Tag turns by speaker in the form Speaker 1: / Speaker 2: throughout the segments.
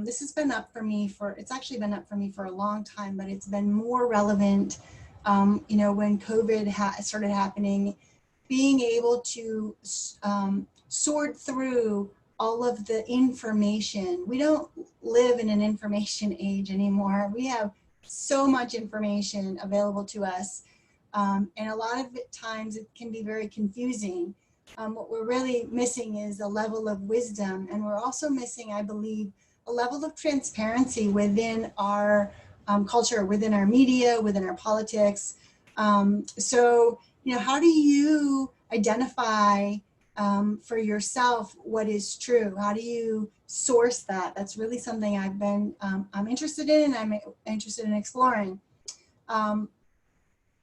Speaker 1: This has been up for me it's actually been up for me for a long time, but it's been more relevant, you know, when COVID started happening, being able to sort through all of the information. We don't live in an information age anymore. We have so much information available to us. And a lot of times it can be very confusing. What we're really missing is a level of wisdom. And we're also missing, I believe, a level of transparency within our culture, within our media, within our politics. So, you know, how do you identify for yourself what is true? How do you source that? That's really something I'm interested in, and I'm interested in exploring.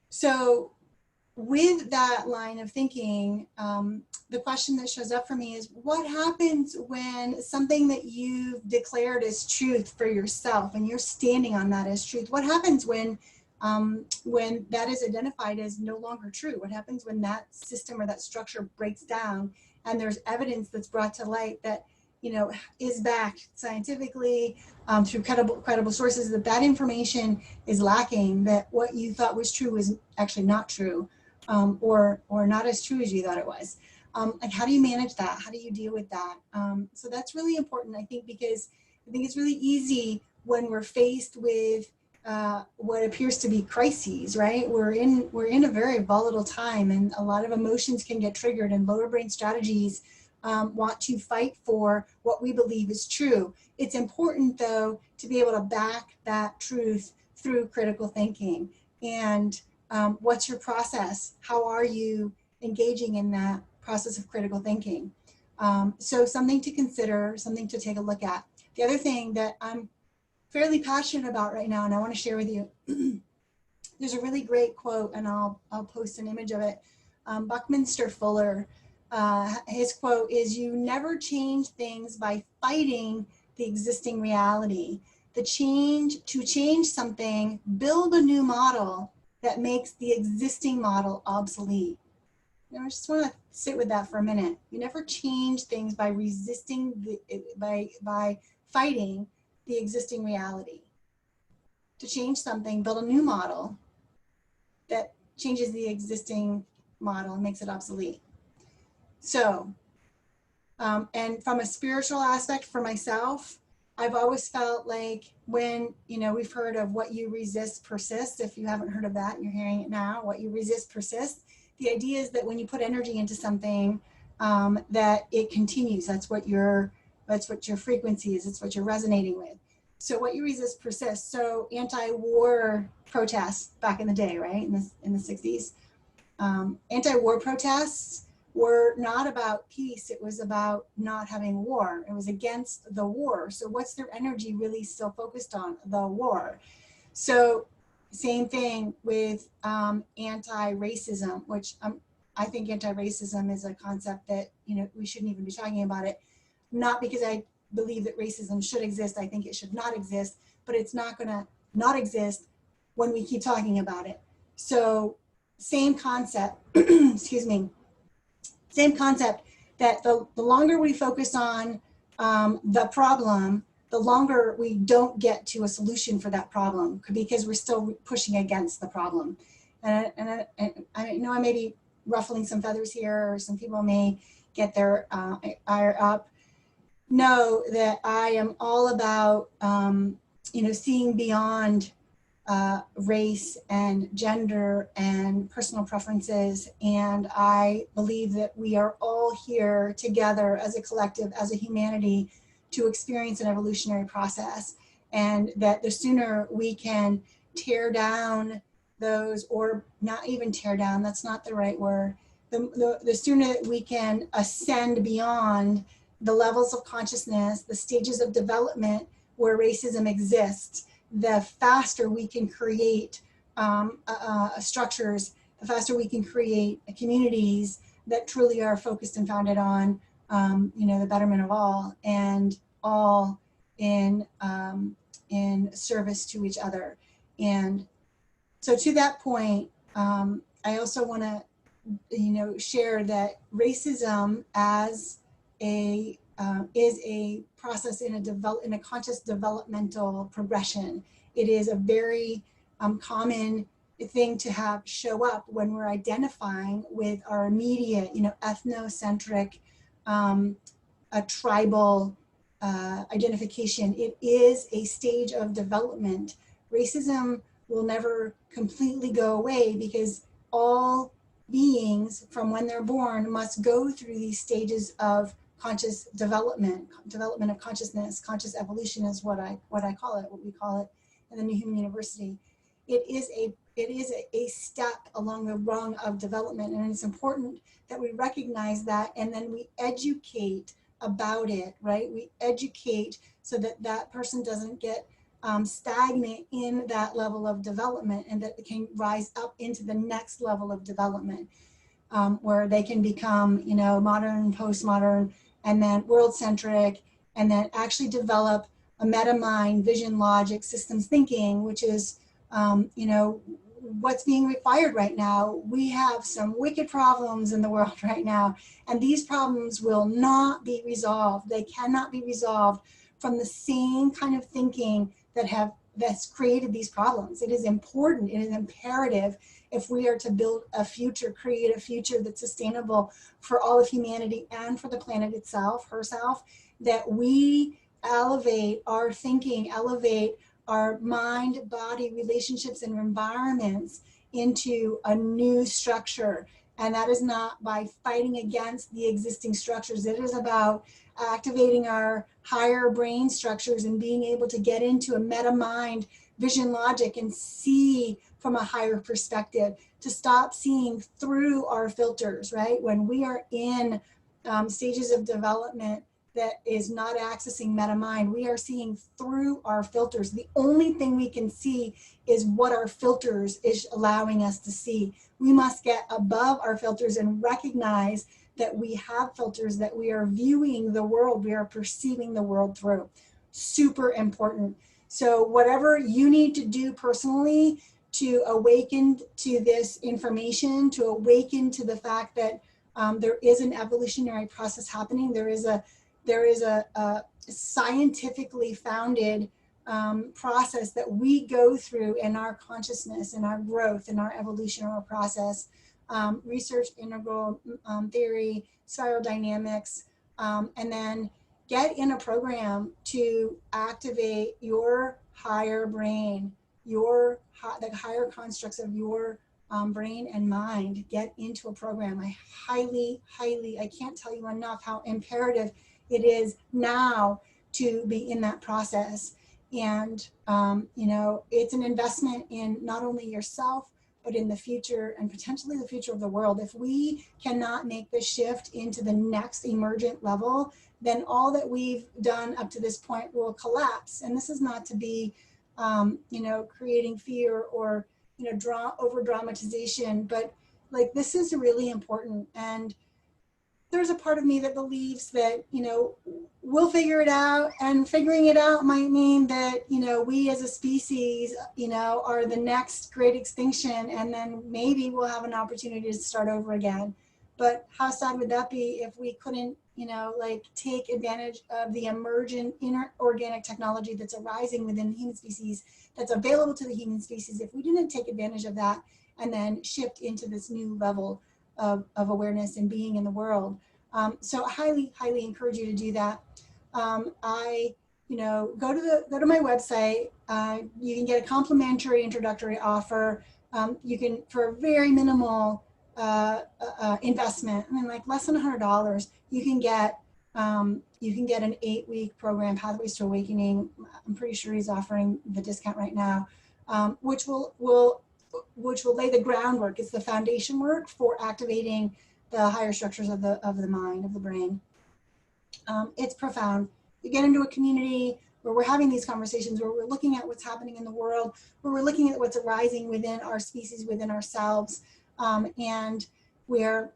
Speaker 1: So with that line of thinking, the question that shows up for me is, what happens when something that you've declared as truth for yourself and you're standing on that as truth? What happens when that is identified as no longer true? What happens when that system or that structure breaks down and there's evidence that's brought to light that, you know, is backed scientifically through credible sources, that information is lacking, that what you thought was true is actually not true, or not as true as you thought it was. Like, how do you manage that? How do you deal with that? So that's really important, I think, because I think it's really easy when we're faced with what appears to be crises, right? We're in a very volatile time, and a lot of emotions can get triggered, and lower brain strategies want to fight for what we believe is true. It's important, though, to be able to back that truth through critical thinking. And what's your process? How are you engaging in that process of critical thinking? So something to consider, something to take a look at. The other thing that I'm fairly passionate about right now, and I want to share with you, there's a really great quote, and I'll post an image of it. Buckminster Fuller, his quote is, "You never change things by fighting the existing reality. To change something, build a new model that makes the existing model obsolete." You know, I just want to sit with that for a minute. You never change things by resisting by fighting the existing reality. To change something, build a new model that changes the existing model and makes it obsolete. So, and from a spiritual aspect for myself, I've always felt like when, you know, we've heard of what you resist persists. If you haven't heard of that, you're hearing it now. What you resist persists. The idea is that when you put energy into something, that it continues. That's what your frequency is. It's what you're resonating with. So what you resist persists. So anti-war protests back in the day, right, in the 60s, anti-war protests were not about peace. It was about not having war. It was against the war. So what's their energy really still focused on? The war. So same thing with anti-racism, which I think anti-racism is a concept that, you know, we shouldn't even be talking about it. Not because I believe that racism should exist. I think it should not exist, but it's not going to not exist when we keep talking about it. So same concept, excuse me, same concept, that the longer we focus on the problem, the longer we don't get to a solution for that problem, because we're still pushing against the problem. And I know I may be ruffling some feathers here, or some people may get their ire up. Know that I am all about, you know, seeing beyond race and gender and personal preferences. And I believe that we are all here together as a collective, as a humanity, to experience an evolutionary process. And that the sooner we can tear down those, or not even tear down, that's not the right word, the sooner that we can ascend beyond the levels of consciousness, the stages of development where racism exists, the faster we can create structures, the faster we can create communities that truly are focused and founded on, you know, the betterment of all, and all in service to each other. And so to that point, I also want to, you know, share that racism as a is a process in a conscious developmental progression. It is a very common thing to have show up when we're identifying with our immediate, ethnocentric, a tribal identification. It is a stage of development. Racism will never completely go away because all beings from when they're born must go through these stages of conscious development of consciousness. Conscious evolution is what we call it in the New Human University. It is a step along the rung of development, and it's important that we recognize that, and then we educate about it, right? We educate so that that person doesn't get stagnant in that level of development, and that it can rise up into the next level of development, where they can become, modern, postmodern, and then world-centric, and then actually develop a meta mind, vision, logic, systems thinking, which is, what's being required right now. We have some wicked problems in the world right now, and these problems will not be resolved. They cannot be resolved from the same kind of thinking that's created these problems. It is important, it is imperative, if we are to build a future, create a future that's sustainable for all of humanity and for the planet itself, herself, that we elevate our thinking, elevate our mind, body, relationships, and environments into a new structure. And that is not by fighting against the existing structures. It is about activating our higher brain structures and being able to get into a meta mind, vision, logic, and see from a higher perspective, to stop seeing through our filters, right? When we are in stages of development that is not accessing meta mind, we are seeing through our filters. The only thing we can see is what our filters is allowing us to see. We must get above our filters and recognize that we have filters, that we are viewing the world, we are perceiving the world through. Super important. So whatever you need to do personally to awaken to this information, to awaken to the fact that there is an evolutionary process happening, there is a scientifically founded process that we go through in our consciousness, in our growth, in our evolutionary process. Research integral theory, spiral dynamics, and then get in a program to activate your higher brain, the higher constructs of your brain and mind. Get into a program. I I can't tell you enough how imperative it is now to be in that process. And, it's an investment in not only yourself, but in the future and potentially the future of the world. If we cannot make the shift into the next emergent level, then all that we've done up to this point will collapse. And this is not to be, creating fear or, over dramatization, but like, this is really important. And there's a part of me that believes that, we'll figure it out, and figuring it out might mean that, we as a species, are the next great extinction, and then maybe we'll have an opportunity to start over again. But how sad would that be if we couldn't, take advantage of the emergent inorganic technology that's arising within the human species, that's available to the human species, if we didn't take advantage of that and then shift into this new level of awareness and being in the world. So highly encourage you to do that. Go to my website. You can get a complimentary introductory offer. You can, for a very minimal investment, like less than $100, you can get an 8-week program, Pathways to Awakening. I'm pretty sure he's offering the discount right now, which will lay the groundwork. It's the foundation work for activating the higher structures of the mind, of the brain. It's profound. You get into a community where we're having these conversations, where we're looking at what's happening in the world, where we're looking at what's arising within our species, within ourselves, and we are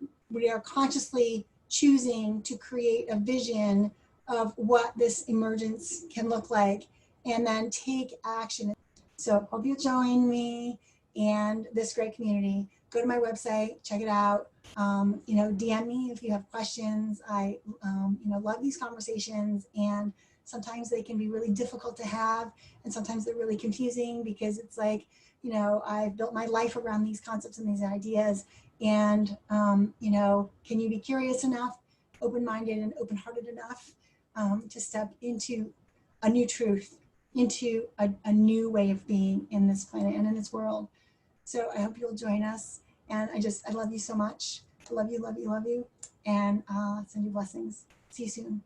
Speaker 1: consciously choosing to create a vision of what this emergence can look like, and then take action. So hope you'll join me and this great community. go to my website, check it out. You know, DM me if you have questions. I, you know, love these conversations, and sometimes they can be really difficult to have, and sometimes they're really confusing because it's like, you know, I've built my life around these concepts and these ideas, and you know, can you be curious enough, open-minded and open-hearted enough to step into a new truth, into a new way of being in this planet and in this world. So I hope you'll join us. And I love you so much. I love you, love you, love you. And send you blessings. See you soon.